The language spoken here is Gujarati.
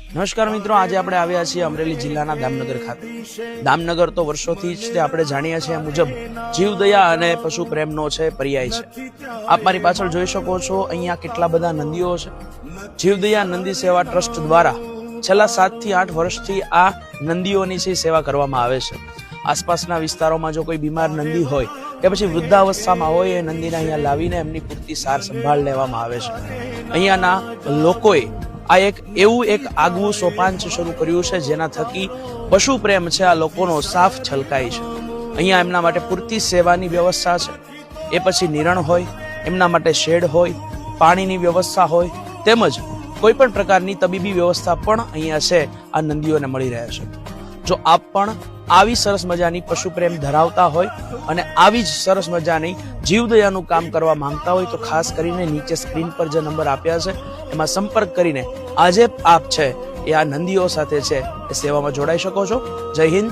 નમસ્કાર મિત્રો, આજે આપણે આવ્યા છીએ અમરેલી જિલ્લાના દામનગર ખાતે. દામનગર તો વર્ષોથી જ તે આપણે જાણીએ છીએ મુજબ જીવદયા અને પશુ પ્રેમનો છે પર્યાય છે. આપ મારી પાછળ જોઈ શકો છો, અહીંયા કેટલા બધા નંદીઓ છે. જીવદયા નંદી સેવા ટ્રસ્ટ દ્વારા છેલ્લા 7 થી 8 વર્ષથી આ નંદીઓની સેવા કરવામાં આવે છે. આસપાસના વિસ્તારોમાં જો કોઈ બીમાર નંદી હોય કે પછી વૃદ્ધાવસ્થામાં હોય, એ નંદીને અહીંયા લાવીને એમની પૂરતી સાર સંભાળ લેવામાં આવે છે. અહીંયાના લોકોએ આ એક આગવું સોપાન શરૂ કર્યું છે, જેના થકી પશુ પ્રેમ છે આ લોકોનો સાફ છલકાય છે. અહીંયા એમના માટે પૂરતી સેવાની વ્યવસ્થા છે. એ પછી નિરણ હોય, એમના માટે શેડ હોય, પાણીની વ્યવસ્થા હોય, તેમજ કોઈ પણ પ્રકારની તબીબી વ્યવસ્થા પણ અહીંયા છે આ નંદીઓને મળી રહે છે. જો આપ પણ આવી સરસ મજાની પશુ પ્રેમ ધરાવતા હોય અને આવી જ સરસ મજાની જીવદયાનું કામ કરવા માંગતા હોય તો ખાસ કરીને નીચે સ્ક્રીન પર જે નંબર આપ્યા છે એમાં સંપર્ક કરીને આજે આપ છે એ આ નંદીઓ સાથે છે એ સેવામાં જોડાઈ શકો છો. જય હિન્દ.